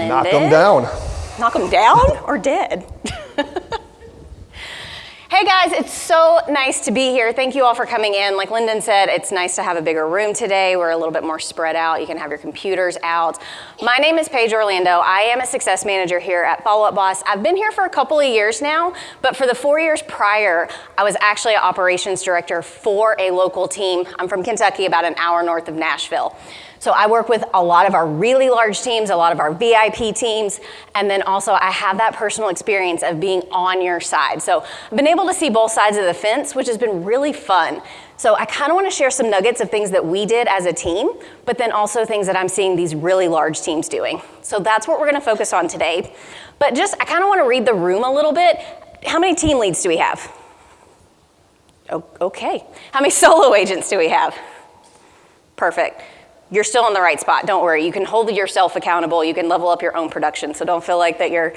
Lyndon. Knock them down. Knock them down or dead? Hey guys, it's so nice to be here. Thank you all for coming in. Like Lyndon said, it's nice to have a bigger room today. We're a little bit more spread out. You can have your computers out. My name is Paige Orlando. I am a success manager here at Follow Up Boss. I've been here for a couple of years now, but for the 4 years prior, I was actually an operations director for a local team. I'm from Kentucky, about an hour north of Nashville. So I work with a lot of our really large teams, a lot of our VIP teams, and then also I have that personal experience of being on your side. So I've been able to see both sides of the fence, which has been really fun. So I kind of want to share some nuggets of things that we did as a team, but then also things that I'm seeing these really large teams doing. So that's what we're going to focus on today. But just, I kind of want to read the room a little bit. How many team leads do we have? Oh, okay. How many solo agents do we have? Perfect. You're still in the right spot. Don't worry. You can hold yourself accountable. You can level up your own production, so don't feel like that you're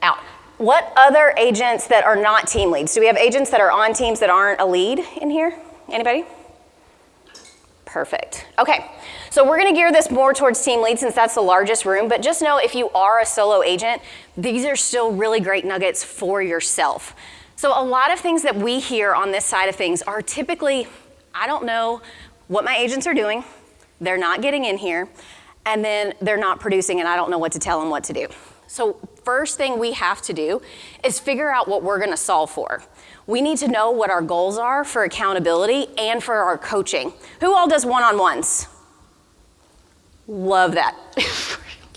out. What other agents that are not team leads? Do we have agents that are on teams that aren't a lead in here? Anybody? Perfect. Okay, so we're going to gear this more towards team lead since that's the largest room, but just know if you are a solo agent, these are still really great nuggets for yourself. So a lot of things that we hear on this side of things are typically, I don't know what my agents are doing. They're not getting in here, and then they're not producing, and I don't know what to tell them what to do. So first thing we have to do is figure out what we're gonna solve for. We need to know what our goals are for accountability and for our coaching. Who all does one-on-ones? Love that.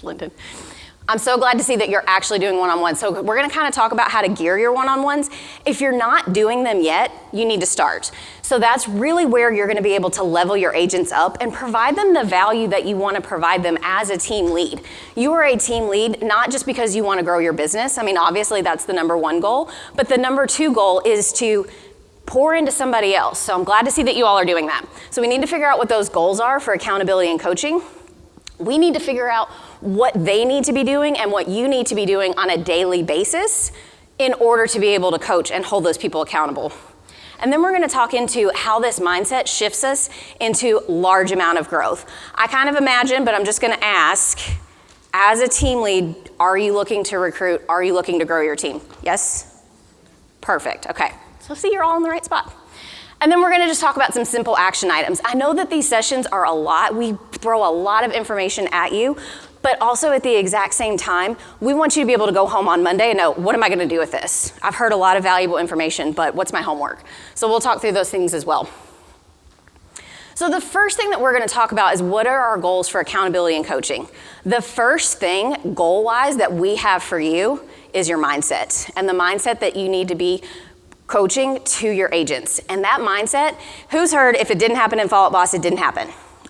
Lyndon. I'm so glad to see that you're actually doing one-on-ones. So we're gonna kind of talk about how to gear your one-on-ones. If you're not doing them yet, you need to start. So that's really where you're gonna be able to level your agents up and provide them the value that you wanna provide them as a team lead. You are a team lead, not just because you wanna grow your business. I mean, obviously that's the #1 goal, but the #2 goal is to pour into somebody else. So I'm glad to see that you all are doing that. So we need to figure out what those goals are for accountability and coaching. We need to figure out what they need to be doing and what you need to be doing on a daily basis in order to be able to coach and hold those people accountable. And then we're gonna talk into how this mindset shifts us into large amount of growth. I kind of imagine, but I'm just gonna ask, as a team lead, are you looking to recruit? Are you looking to grow your team? Yes? Perfect, okay. So see, you're all in the right spot. And then we're gonna just talk about some simple action items. I know that these sessions are a lot. We throw a lot of information at you, but also at the exact same time, we want you to be able to go home on Monday and know, what am I gonna do with this? I've heard a lot of valuable information, but what's my homework? So we'll talk through those things as well. So the first thing that we're gonna talk about is what are our goals for accountability and coaching? The first thing, goal-wise, that we have for you is your mindset, and the mindset that you need to be coaching to your agents. And that mindset, who's heard if it didn't happen in Follow Up Boss, it didn't happen?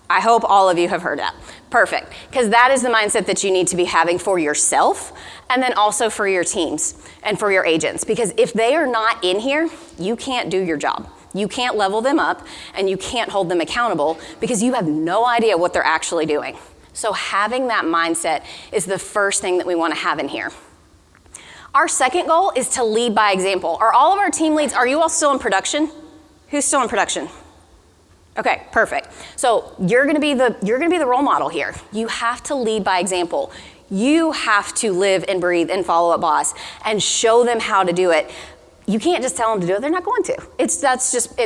I hope all of you have heard that. Perfect, because that is the mindset that you need to be having for yourself and then also for your teams and for your agents. Because if they are not in here, you can't do your job. You can't level them up and you can't hold them accountable because you have no idea what they're actually doing. So having that mindset is the first thing that we want to have in here. Our second goal is to lead by example. Are all of our team leads, are you all still in production? Who's still in production? Okay, perfect. So you're gonna be the role model here. You have to lead by example. You have to live and breathe and Follow Up Boss and show them how to do it. You can't just tell them to do it, they're not going to. It's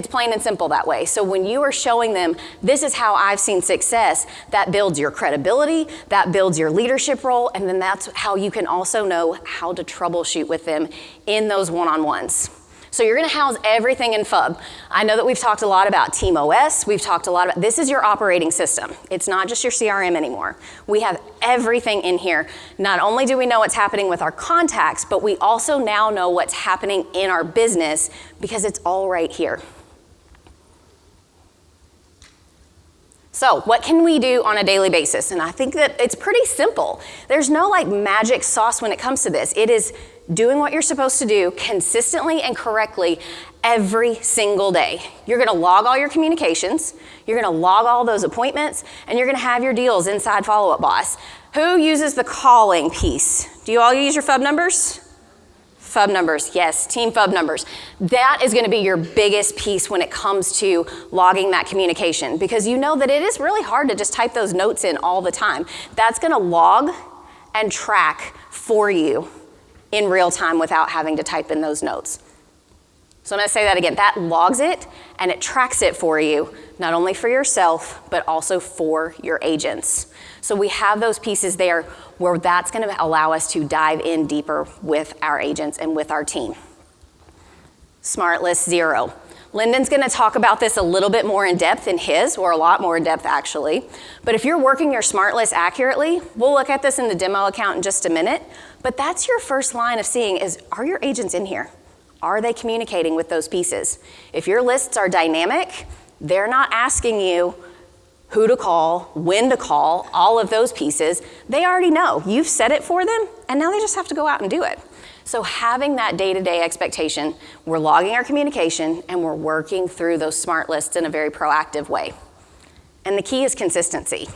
plain and simple that way. So when you are showing them, this is how I've seen success, that builds your credibility, that builds your leadership role, and then that's how you can also know how to troubleshoot with them in those one-on-ones. So you're gonna house everything in FUB. I know that we've talked a lot about Team OS, we've talked a lot about, this is your operating system. It's not just your CRM anymore. We have everything in here. Not only do we know what's happening with our contacts, but we also now know what's happening in our business because it's all right here. So what can we do on a daily basis? And I think that it's pretty simple. There's no like magic sauce when it comes to this. It is doing what you're supposed to do consistently and correctly every single day. You're gonna log all your communications, you're gonna log all those appointments, and you're gonna have your deals inside Follow Up Boss. Who uses the calling piece? Do you all use your FUB numbers? FUB numbers, yes, team FUB numbers. That is gonna be your biggest piece when it comes to logging that communication because you know that it is really hard to just type those notes in all the time. That's gonna log and track for you in real time without having to type in those notes. So I'm gonna say that again. That logs it and it tracks it for you, not only for yourself, but also for your agents. So we have those pieces there where that's gonna allow us to dive in deeper with our agents and with our team. Smart List 0. Lyndon's gonna talk about this a little bit more in depth in his, or a lot more in depth actually. But if you're working your Smart List accurately, we'll look at this in the demo account in just a minute, but that's your first line of seeing is, are your agents in here? Are they communicating with those pieces? If your lists are dynamic, they're not asking you who to call, when to call, all of those pieces. They already know. You've set it for them, and now they just have to go out and do it. So having that day-to-day expectation, we're logging our communication, and we're working through those smart lists in a very proactive way. And the key is consistency.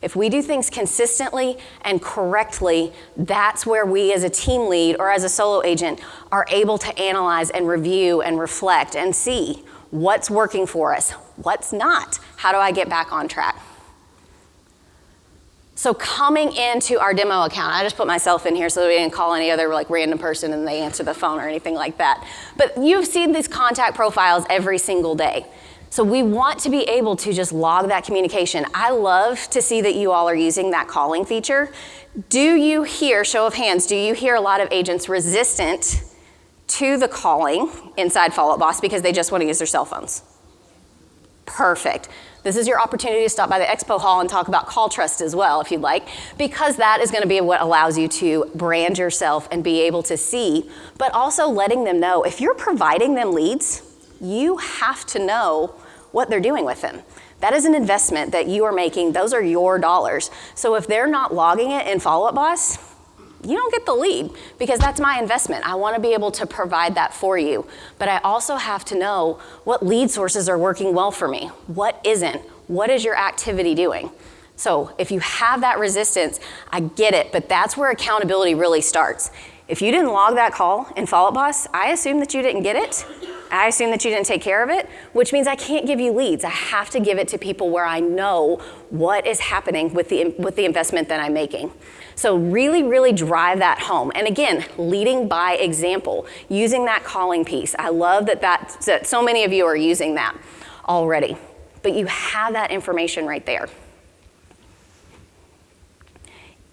If we do things consistently and correctly, that's where we as a team lead or as a solo agent are able to analyze and review and reflect and see what's working for us, what's not. How do I get back on track? So coming into our demo account, I just put myself in here so that we didn't call any other like random person and they answer the phone or anything like that. But you've seen these contact profiles every single day. So we want to be able to just log that communication. I love to see that you all are using that calling feature. Do you hear, show of hands, do you hear a lot of agents resistant to the calling inside Follow Up Boss because they just want to use their cell phones? Perfect. This is your opportunity to stop by the expo hall and talk about call trust as well, if you'd like, because that is going to be what allows you to brand yourself and be able to see, but also letting them know if you're providing them leads, you have to know what they're doing with them. That is an investment that you are making. Those are your dollars. So if they're not logging it in Follow Up Boss, you don't get the lead because that's my investment. I want to be able to provide that for you. But I also have to know what lead sources are working well for me. What isn't? What is your activity doing? So if you have that resistance, I get it, but that's where accountability really starts. If you didn't log that call in Follow Up Boss, I assume that you didn't get it. I assume that you didn't take care of it, which means I can't give you leads. I have to give it to people where I know what is happening with the investment that I'm making. So really, really drive that home. And again, leading by example, using that calling piece. I love that so many of you are using that already, but you have that information right there.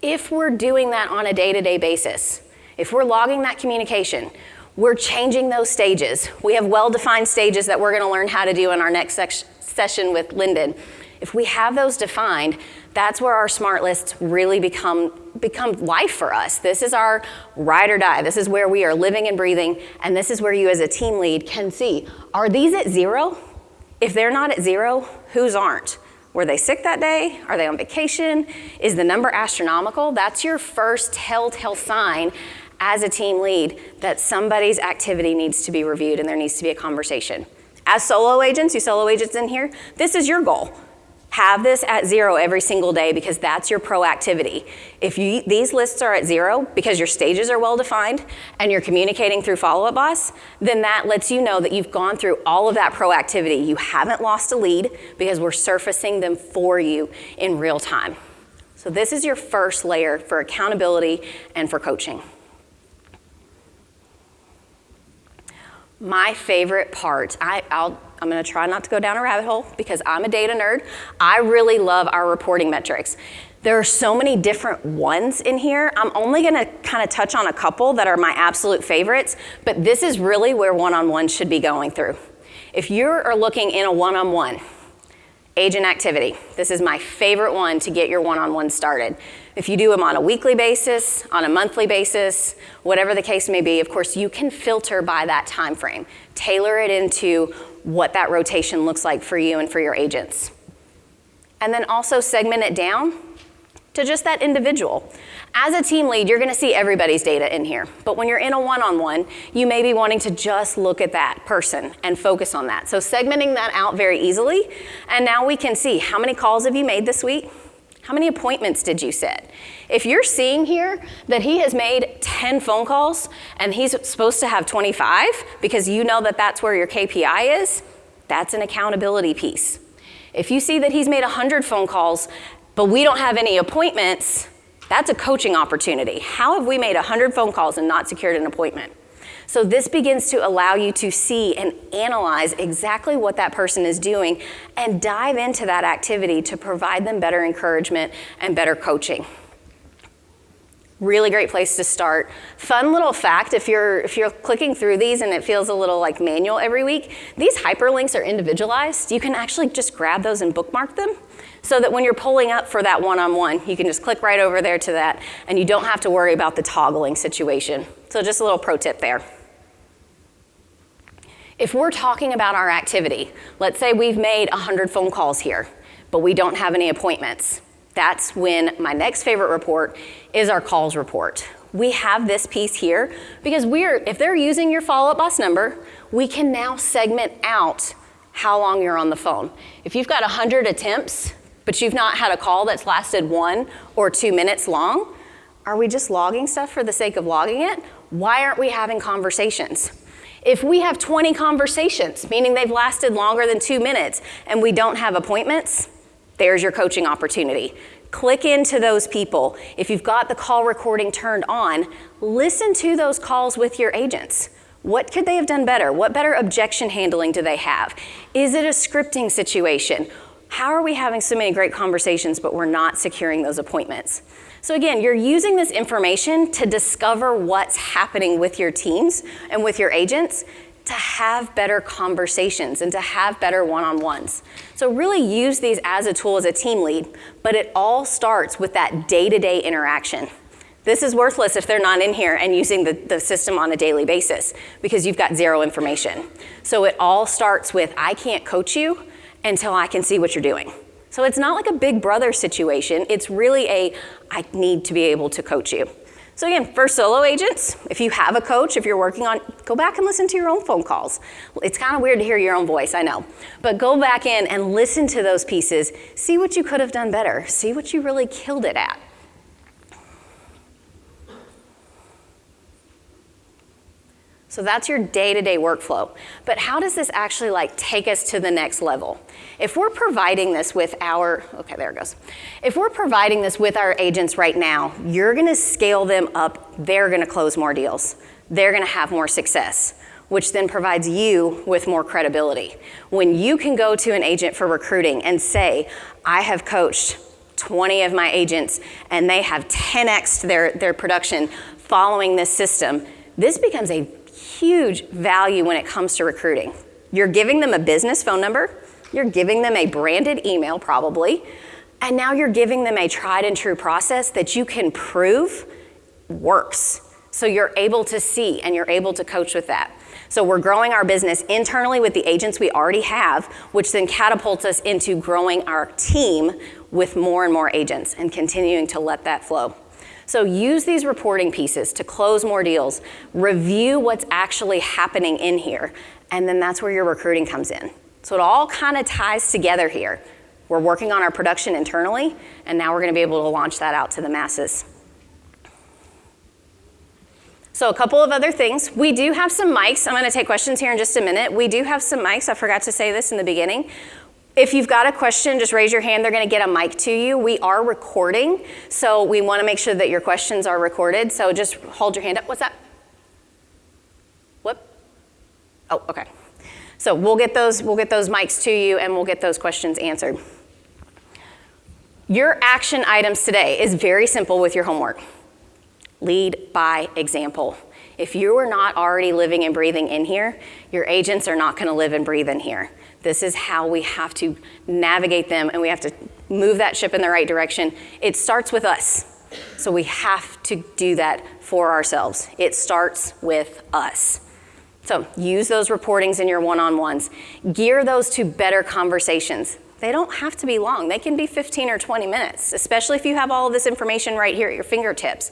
If we're doing that on a day-to-day basis, if we're logging that communication, we're changing those stages. We have well-defined stages that we're going to learn how to do in our next session with Lyndon. If we have those defined, that's where our smart lists really become life for us. This is our ride or die. This is where we are living and breathing, and this is where you as a team lead can see, are these at 0? If they're not at 0, whose aren't? Were they sick that day? Are they on vacation? Is the number astronomical? That's your first telltale sign as a team lead that somebody's activity needs to be reviewed and there needs to be a conversation. As solo agents, you solo agents in here, this is your goal. Have this at 0 every single day because that's your proactivity. If these lists are at 0 because your stages are well defined and you're communicating through Follow Up Boss, then that lets you know that you've gone through all of that proactivity. You haven't lost a lead because we're surfacing them for you in real time. So this is your first layer for accountability and for coaching. My favorite part, I'm going to try not to go down a rabbit hole because I'm a data nerd. I really love our reporting metrics. There are so many different ones in here. I'm only going to kind of touch on a couple that are my absolute favorites, but this is really where one-on-one should be going through. If you are looking in a one-on-one, agent activity, this is my favorite one to get your one-on-one started. If you do them on a weekly basis, on a monthly basis, whatever the case may be, of course, you can filter by that time frame. Tailor it into what that rotation looks like for you and for your agents. And then also segment it down to just that individual. As a team lead, you're gonna see everybody's data in here. But when you're in a one-on-one, you may be wanting to just look at that person and focus on that. So segmenting that out very easily. And now we can see how many calls have you made this week? How many appointments did you set? If you're seeing here that he has made 10 phone calls and he's supposed to have 25 because you know that that's where your KPI is, that's an accountability piece. If you see that he's made 100 phone calls, but we don't have any appointments, That's a coaching opportunity. How have we made 100 phone calls and not secured an appointment? So this begins to allow you to see and analyze exactly what that person is doing and dive into that activity to provide them better encouragement and better coaching. Really great place to start. Fun little fact, if you're clicking through these and it feels a little like manual every week, these hyperlinks are individualized. You can actually just grab those and bookmark them so that when you're pulling up for that one-on-one, you can just click right over there to that and you don't have to worry about the toggling situation. So just a little pro tip there. If we're talking about our activity, let's say we've made 100 phone calls here, but we don't have any appointments. That's when my next favorite report is our calls report. We have this piece here because if they're using your follow-up boss number, we can now segment out how long you're on the phone. If you've got 100 attempts, but you've not had a call that's lasted 1 or 2 minutes long, are we just logging stuff for the sake of logging it? Why aren't we having conversations? If we have 20 conversations, meaning they've lasted longer than 2 minutes, and we don't have appointments, there's your coaching opportunity. Click into those people. If you've got the call recording turned on, listen to those calls with your agents. What could they have done better? What better objection handling do they have? Is it a scripting situation? How are we having so many great conversations, but we're not securing those appointments? So again, you're using this information to discover what's happening with your teams and with your agents to have better conversations and to have better one-on-ones. So really use these as a tool as a team lead, but it all starts with that day-to-day interaction. This is worthless if they're not in here and using the system on a daily basis because you've got zero information. So it all starts with, I can't coach you until I can see what you're doing. So it's not like a big brother situation. It's really I need to be able to coach you. So again, for solo agents, if you have a coach, if you're working on, go back and listen to your own phone calls. It's kind of weird to hear your own voice, I know. But go back in and listen to those pieces. See what you could have done better. See what you really killed it at. So that's your day-to-day workflow. But how does this actually take us to the next level? If we're providing this with If we're providing this with our agents right now, you're gonna scale them up, they're gonna close more deals. They're gonna have more success, which then provides you with more credibility. When you can go to an agent for recruiting and say, I have coached 20 of my agents and they have 10x'd their production following this system, this becomes a huge value when it comes to recruiting. You're giving them a business phone number, you're giving them a branded email probably, and now you're giving them a tried and true process that you can prove works. So you're able to see and you're able to coach with that. So we're growing our business internally with the agents we already have, which then catapults us into growing our team with more and more agents and continuing to let that flow. So use these reporting pieces to close more deals, review what's actually happening in here, and then that's where your recruiting comes in. So it all kind of ties together here. We're working on our production internally, and now we're gonna be able to launch that out to the masses. So a couple of other things. We do have some mics. I'm gonna take questions here in just a minute. We do have some mics. I forgot to say this in the beginning. If you've got a question, just raise your hand. They're gonna get a mic to you. We are recording, so we wanna make sure that your questions are recorded. So just hold your hand up. What's that? Whoop. Oh, okay. So we'll get those mics to you and we'll get those questions answered. Your action items today is very simple with your homework. Lead by example. If you are not already living and breathing in here, your agents are not gonna live and breathe in here. This is how we have to navigate them and we have to move that ship in the right direction. It starts with us. So we have to do that for ourselves. It starts with us. So use those reportings in your one-on-ones. Gear those to better conversations. They don't have to be long. They can be 15 or 20 minutes, especially if you have all of this information right here at your fingertips.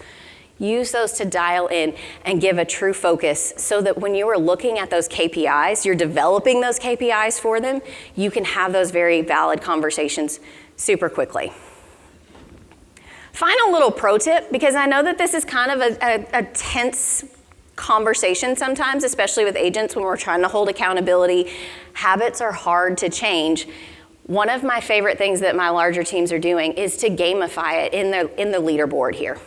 Use those to dial in and give a true focus so that when you are looking at those KPIs, you're developing those KPIs for them, you can have those very valid conversations super quickly. Final little pro tip, because I know that this is kind of a tense conversation sometimes, especially with agents when we're trying to hold accountability. Habits are hard to change. One of my favorite things that my larger teams are doing is to gamify it in the leaderboard here.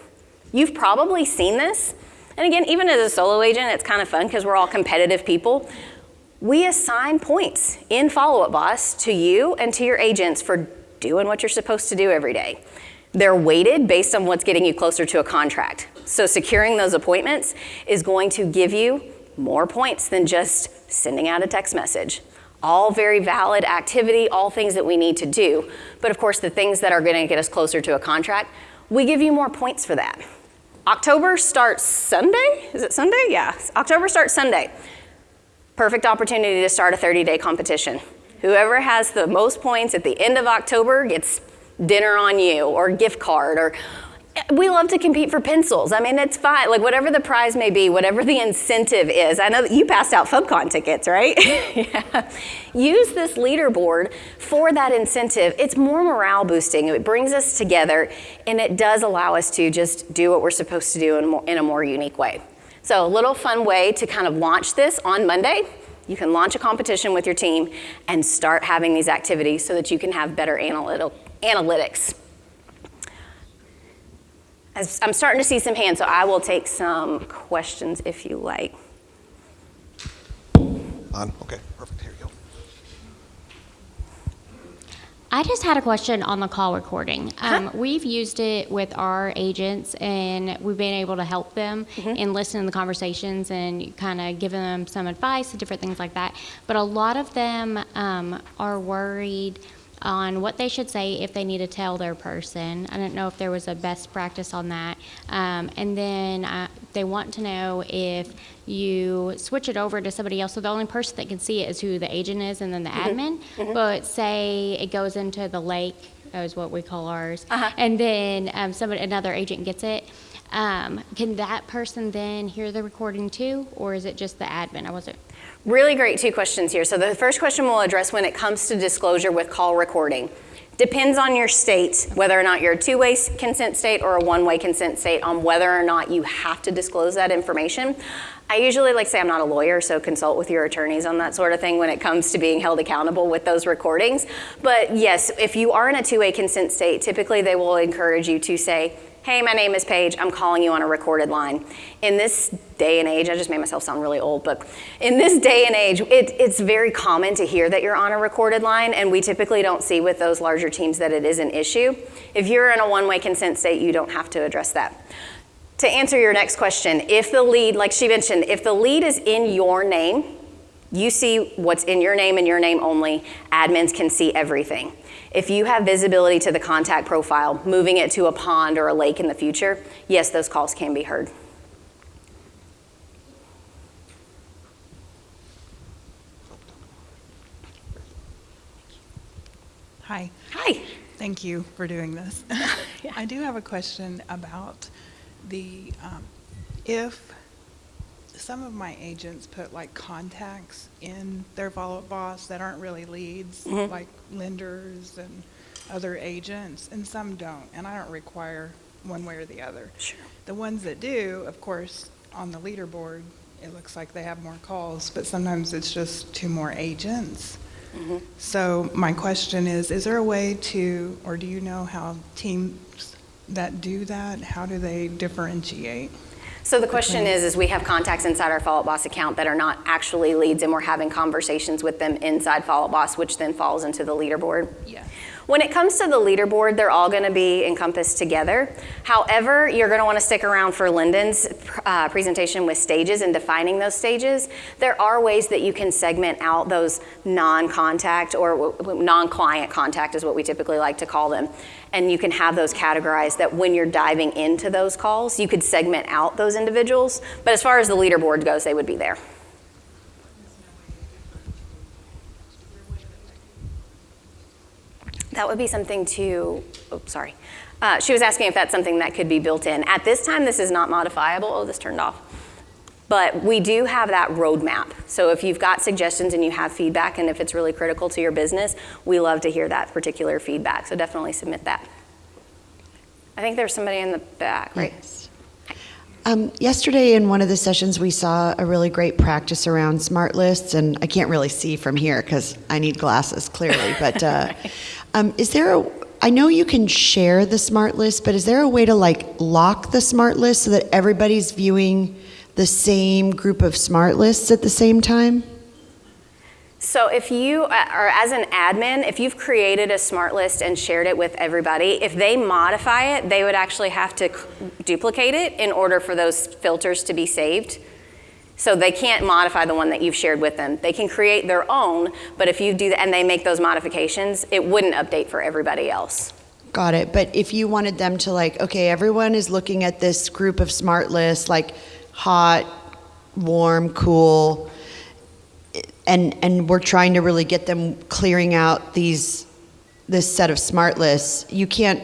You've probably seen this. And again, even as a solo agent, it's kind of fun because we're all competitive people. We assign points in Follow Up Boss to you and to your agents for doing what you're supposed to do every day. They're weighted based on what's getting you closer to a contract. So securing those appointments is going to give you more points than just sending out a text message. All very valid activity, all things that we need to do. But of course, the things that are going to get us closer to a contract, we give you more points for that. October starts Sunday? Is it Sunday? Yeah, October starts Sunday. Perfect opportunity to start a 30-day competition. Whoever has the most points at the end of October gets dinner on you or a gift card, or we love to compete for pencils. I mean, it's fine. Like whatever the prize may be, whatever the incentive is. I know that you passed out FUBCON tickets, right? Yeah. Use this leaderboard for that incentive. It's more morale boosting. It brings us together, and it does allow us to just do what we're supposed to do in a more unique way. So a little fun way to kind of launch this on Monday. You can launch a competition with your team and start having these activities so that you can have better analytics. I'm starting to see some hands, so I will take some questions if you like. Okay, perfect. Here you go. I just had a question on the call recording. We've used it with our agents, and we've been able to help them in listening to the conversations and kind of giving them some advice and different things like that. But a lot of them are worried on what they should say if they need to tell their person. I don't know if there was a best practice on that. And then they want to know if you switch it over to somebody else. So the only person that can see it is who the agent is and then the admin. But say it goes into the lake, is what we call ours. And then another agent gets it. Can that person then hear the recording too? Or is it just the admin? I wasn't. Really great 2 questions here. So the first question we'll address when it comes to disclosure with call recording. Depends on your state, whether or not you're a 2-way consent state or a 1-way consent state, on whether or not you have to disclose that information. I usually say I'm not a lawyer, so consult with your attorneys on that sort of thing when it comes to being held accountable with those recordings. But yes, if you are in a 2-way consent state, typically they will encourage you to say, hey, my name is Paige, I'm calling you on a recorded line. In this day and age, I just made myself sound really old, but in this day and age, it's very common to hear that you're on a recorded line, and we typically don't see with those larger teams that it is an issue. If you're in a 1-way consent state, you don't have to address that. To answer your next question, if the lead, like she mentioned, if the lead is in your name, you see what's in your name and your name only, admins can see everything. If you have visibility to the contact profile, moving it to a pond or a lake in the future, yes, those calls can be heard. Hi. Hi. Thank you for doing this. Yeah. I do have a question about the, if some of my agents put contacts in their Follow-Up Boss that aren't really leads, like lenders and other agents, and some don't, and I don't require one way or the other. Sure. The ones that do, of course, on the leaderboard, it looks like they have more calls, but sometimes it's just 2 more agents. So my question is there a way to, or do you know how teams that do that, how do they differentiate? So the question is we have contacts inside our Follow Up Boss account that are not actually leads, and we're having conversations with them inside Follow Up Boss, which then falls into the leaderboard. Yeah. When it comes to the leaderboard, they're all going to be encompassed together. However, you're going to want to stick around for Lyndon's presentation with stages and defining those stages. There are ways that you can segment out those non-contact or non-client contact is what we typically like to call them. And you can have those categorized that when you're diving into those calls, you could segment out those individuals. But as far as the leaderboard goes, they would be there. That would be something to, she was asking if that's something that could be built in. At this time, this is not modifiable. Oh, this turned off. But we do have that roadmap. So if you've got suggestions and you have feedback, and if it's really critical to your business, we love to hear that particular feedback. So definitely submit that. I think there's somebody in the back, right? Yes. Yesterday in one of the sessions, we saw a really great practice around smart lists, and I can't really see from here because I need glasses, clearly. But is there I know you can share the smart list, but is there a way to lock the smart list so that everybody's viewing the same group of smart lists at the same time? So if you are, as an admin, if you've created a smart list and shared it with everybody, if they modify it, they would actually have to duplicate it in order for those filters to be saved. So they can't modify the one that you've shared with them. They can create their own, but if you do that and they make those modifications, it wouldn't update for everybody else. Got it. But if you wanted them to okay, everyone is looking at this group of smart lists, hot, warm, cool, and we're trying to really get them clearing out this set of smart lists, you can't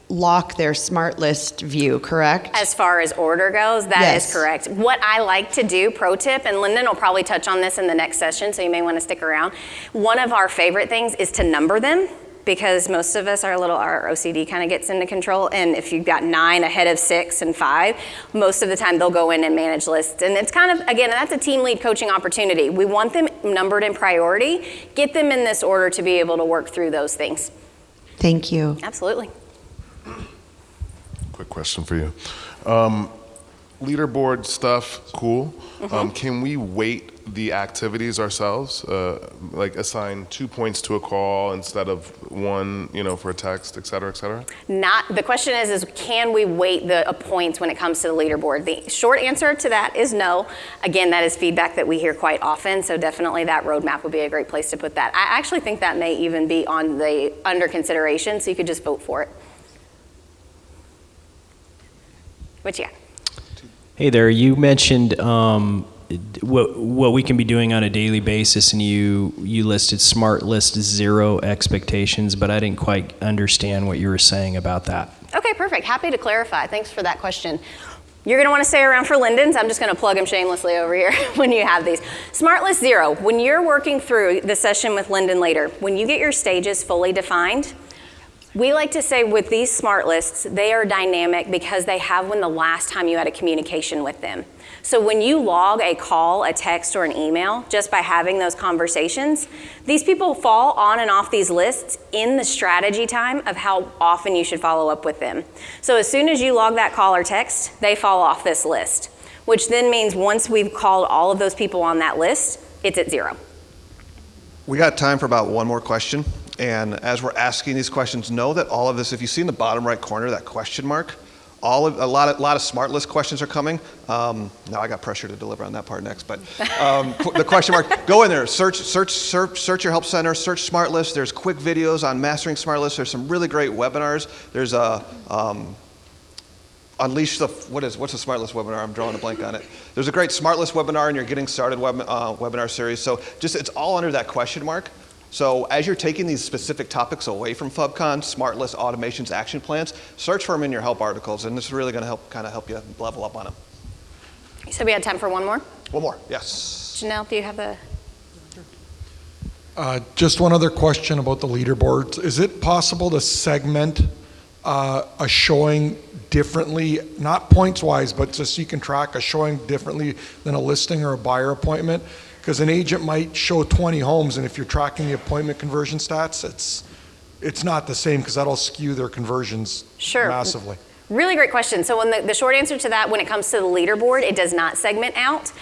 lock their smart list view, correct? As far as order goes, that is correct. What I like to do, pro tip, and Lyndon will probably touch on this in the next session, so you may want to stick around. One of our favorite things is to number them, because most of us, our OCD kind of gets into control, and if you've got 9 ahead of 6 and 5, most of the time they'll go in and manage lists. And it's kind of, again, that's a team lead coaching opportunity. We want them numbered in priority, get them in this order to be able to work through those things. Thank you. Absolutely. Quick question for you. Leaderboard stuff, cool. Can we weight the activities ourselves? Assign 2 points to a call instead of 1, for a text, et cetera, et cetera? The question is can we weight the points when it comes to the leaderboard? The short answer to that is no. Again, that is feedback that we hear quite often, so definitely that roadmap would be a great place to put that. I actually think that may even be on the under consideration, so you could just vote for it. What you got? Hey there, you mentioned what we can be doing on a daily basis, and you listed smart list 0 expectations, but I didn't quite understand what you were saying about that. Okay, perfect. Happy to clarify. Thanks for that question. You're going to want to stay around for Lyndon's. I'm just going to plug him shamelessly over here when you have these. Smart list 0, when you're working through the session with Lyndon later, when you get your stages fully defined, we like to say with these smart lists, they are dynamic because they have when the last time you had a communication with them. So when you log a call, a text, or an email, just by having those conversations, these people fall on and off these lists in the strategy time of how often you should follow up with them. So as soon as you log that call or text, they fall off this list, which then means once we've called all of those people on that list, it's at 0. We got time for about one more question. And as we're asking these questions, know that all of this, if you see in the bottom right corner, that question mark, a lot of smart list questions are coming. Now I got pressure to deliver on that part next, but the question mark, go in there, search your help center, search smart list. There's quick videos on mastering smart lists. There's some really great webinars. There's a Unleash the, what's a smart list webinar? I'm drawing a blank on it. There's a great smart list webinar in your Getting Started webinar series. So it's all under that question mark. So as you're taking these specific topics away from FUBCON, smart list automations, action plans, search for them in your help articles, and this is really going to help you level up on them. You said we had time for one more? One more, yes. Janelle, do you have the? Just one other question about the leaderboards. Is it possible to segment a showing differently, not points-wise, but just so you can track a showing differently than a listing or a buyer appointment? Because an agent might show 20 homes, and if you're tracking the appointment conversion stats, it's not the same because that'll skew their conversions massively. Really great question. So when the short answer to that, when it comes to the leaderboard, it does not segment out.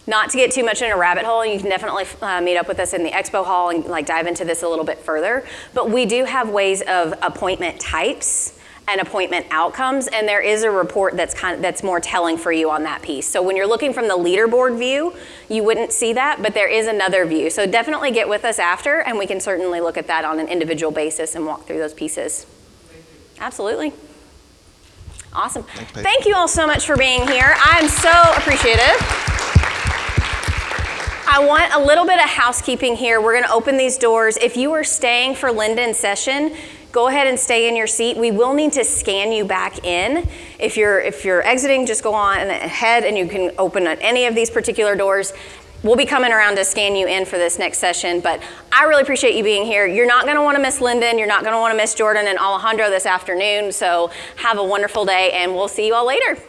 Not to get too much in a rabbit hole, you can definitely meet up with us in the expo hall and dive into this a little bit further. But we do have ways of appointment types and appointment outcomes, and there is a report that's more telling for you on that piece. So when you're looking from the leaderboard view, you wouldn't see that, but there is another view. So definitely get with us after, and we can certainly look at that on an individual basis and walk through those pieces. Absolutely. Awesome. Thank you all so much for being here. I'm so appreciative. I want a little bit of housekeeping here. We're going to open these doors. If you are staying for Lyndon's session, go ahead and stay in your seat. We will need to scan you back in. If you're exiting, just go on ahead and you can open any of these particular doors. We'll be coming around to scan you in for this next session, but I really appreciate you being here. You're not going to want to miss Lyndon. You're not going to want to miss Jordan and Alejandro this afternoon, so have a wonderful day, and we'll see you all later.